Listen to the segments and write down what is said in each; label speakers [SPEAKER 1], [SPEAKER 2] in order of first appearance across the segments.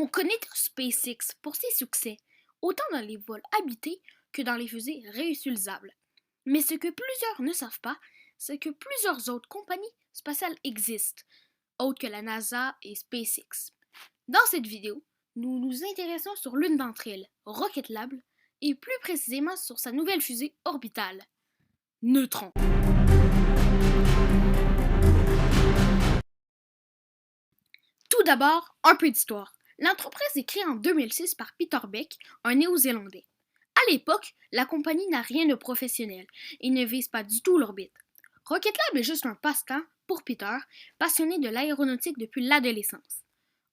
[SPEAKER 1] On connaît tous SpaceX pour ses succès, autant dans les vols habités que dans les fusées réutilisables. Mais ce que plusieurs ne savent pas, c'est que plusieurs autres compagnies spatiales existent, autres que la NASA et SpaceX. Dans cette vidéo, nous nous intéressons sur l'une d'entre elles, Rocket Lab, et plus précisément sur sa nouvelle fusée orbitale, Neutron. Tout d'abord, un peu d'histoire. L'entreprise est créée en 2006 par Peter Beck, un Néo-Zélandais. À l'époque, la compagnie n'a rien de professionnel et ne vise pas du tout l'orbite. Rocket Lab est juste un passe-temps pour Peter, passionné de l'aéronautique depuis l'adolescence.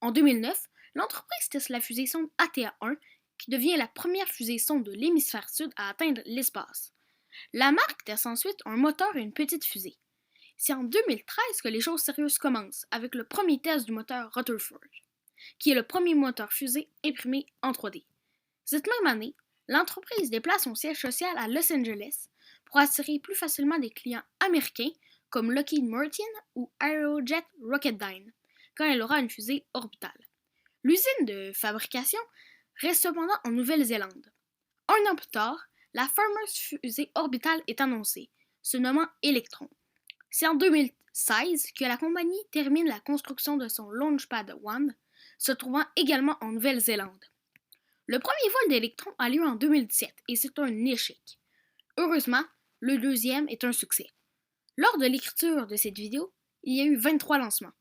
[SPEAKER 1] En 2009, l'entreprise teste la fusée sonde ATA-1, qui devient la première fusée sonde de l'hémisphère sud à atteindre l'espace. La marque teste ensuite un moteur et une petite fusée. C'est en 2013 que les choses sérieuses commencent, avec le premier test du moteur Rutherford, qui est le premier moteur fusée imprimé en 3D. Cette même année, l'entreprise déplace son siège social à Los Angeles pour attirer plus facilement des clients américains comme Lockheed Martin ou Aerojet Rocketdyne, quand elle aura une fusée orbitale. L'usine de fabrication reste cependant en Nouvelle-Zélande. Un an plus tard, la fameuse fusée orbitale est annoncée, se nommant Electron. C'est en 2016 que la compagnie termine la construction de son Launchpad 1, se trouvant également en Nouvelle-Zélande. Le premier vol d'Electron a lieu en 2017 et c'est un échec. Heureusement, le deuxième est un succès. Lors de l'écriture de cette vidéo, il y a eu 23 lancements.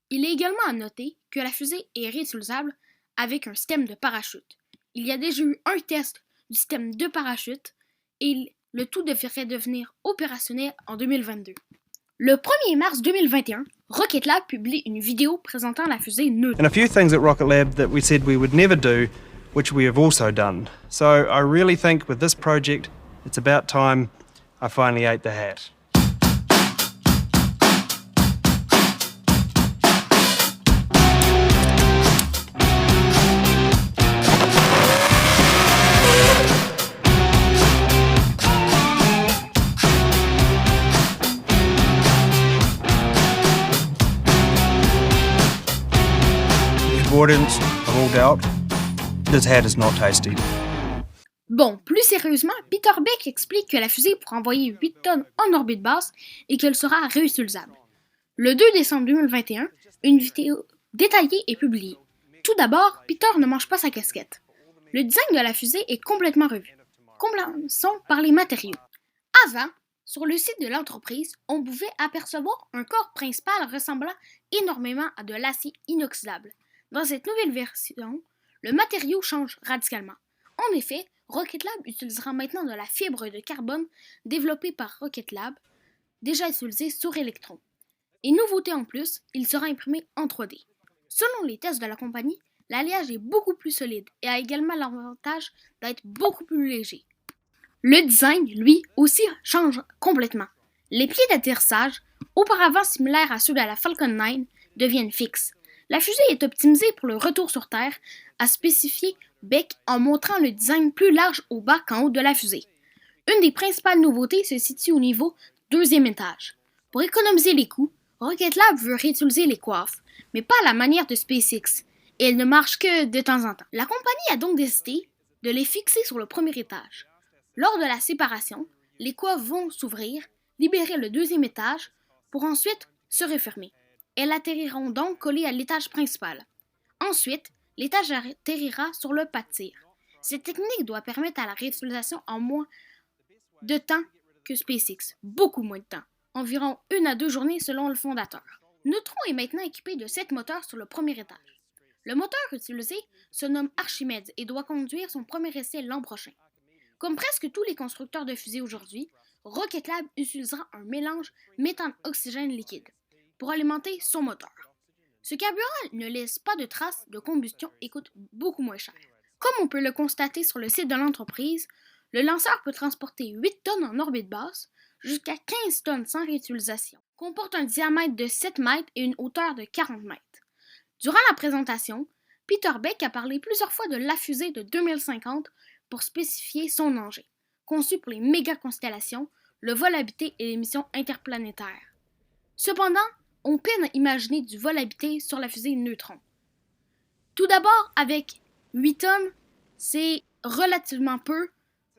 [SPEAKER 1] Il est également à noter que la fusée est réutilisable avec un système de parachute. Il y a déjà eu un test du système de parachute et le tout devrait devenir opérationnel en 2022. Le 1er mars 2021, Rocket Lab publie une vidéo présentant la fusée Neutron.
[SPEAKER 2] And a few things at Rocket Lab that we said we would never do, which we have also done. So I really think with this project, it's about time I finally ate the hat. Avoidance of all doubt, this hat is not tasty.
[SPEAKER 1] Bon, plus sérieusement, Peter Beck explique que la fusée pourra envoyer 8 tonnes en orbite basse et qu'elle sera réutilisable. Le 2 décembre 2021, une vidéo détaillée est publiée. Tout d'abord, Peter ne mange pas sa casquette. Le design de la fusée est complètement revu. Commençons par les matériaux. Avant, sur le site de l'entreprise, on pouvait apercevoir un corps principal ressemblant énormément à de l'acier inoxydable. Dans cette nouvelle version, le matériau change radicalement. En effet, Rocket Lab utilisera maintenant de la fibre de carbone développée par Rocket Lab, déjà utilisée sur Electron. Et nouveauté en plus, il sera imprimé en 3D. Selon les tests de la compagnie, l'alliage est beaucoup plus solide et a également l'avantage d'être beaucoup plus léger. Le design, lui, aussi change complètement. Les pieds d'atterrissage, auparavant similaires à ceux de la Falcon 9, deviennent fixes. La fusée est optimisée pour le retour sur Terre, a spécifié Beck en montrant le design plus large au bas qu'en haut de la fusée. Une des principales nouveautés se situe au niveau du deuxième étage. Pour économiser les coûts, Rocket Lab veut réutiliser les coiffes, mais pas à la manière de SpaceX, et elles ne marchent que de temps en temps. La compagnie a donc décidé de les fixer sur le premier étage. Lors de la séparation, les coiffes vont s'ouvrir, libérer le deuxième étage, pour ensuite se refermer. Elles atterriront donc collées à l'étage principal. Ensuite, l'étage atterrira sur le pas de tir. Cette technique doit permettre à la réutilisation en moins de temps que SpaceX, beaucoup moins de temps, environ 1 à 2 journées selon le fondateur. Neutron est maintenant équipé de 7 moteurs sur le premier étage. Le moteur utilisé se nomme Archimède et doit conduire son premier essai l'an prochain. Comme presque tous les constructeurs de fusées aujourd'hui, Rocket Lab utilisera un mélange méthane-oxygène liquide pour alimenter son moteur. Ce carburant ne laisse pas de traces de combustion et coûte beaucoup moins cher. Comme on peut le constater sur le site de l'entreprise, le lanceur peut transporter 8 tonnes en orbite basse jusqu'à 15 tonnes sans réutilisation, comporte un diamètre de 7 mètres et une hauteur de 40 mètres. Durant la présentation, Peter Beck a parlé plusieurs fois de la fusée de 2050 pour spécifier son enjeu, conçu pour les méga-constellations, le vol habité et les missions interplanétaires. Cependant, on peine à imaginer du vol habité sur la fusée Neutron. Tout d'abord, avec 8 tonnes, c'est relativement peu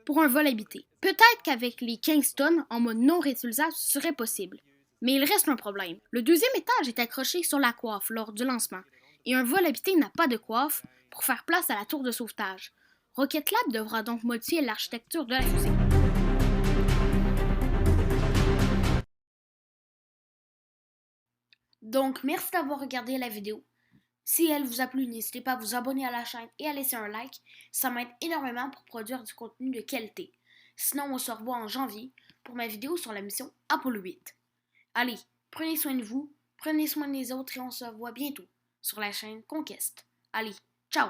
[SPEAKER 1] pour un vol habité. Peut-être qu'avec les 15 tonnes en mode non réutilisable, ce serait possible. Mais il reste un problème. Le deuxième étage est accroché sur la coiffe lors du lancement, et un vol habité n'a pas de coiffe pour faire place à la tour de sauvetage. Rocket Lab devra donc modifier l'architecture de la fusée. Donc, merci d'avoir regardé la vidéo. Si elle vous a plu, n'hésitez pas à vous abonner à la chaîne et à laisser un like. Ça m'aide énormément pour produire du contenu de qualité. Sinon, on se revoit en janvier pour ma vidéo sur la mission Apollo 8. Allez, prenez soin de vous, prenez soin des autres et on se revoit bientôt sur la chaîne Conquest. Allez, ciao!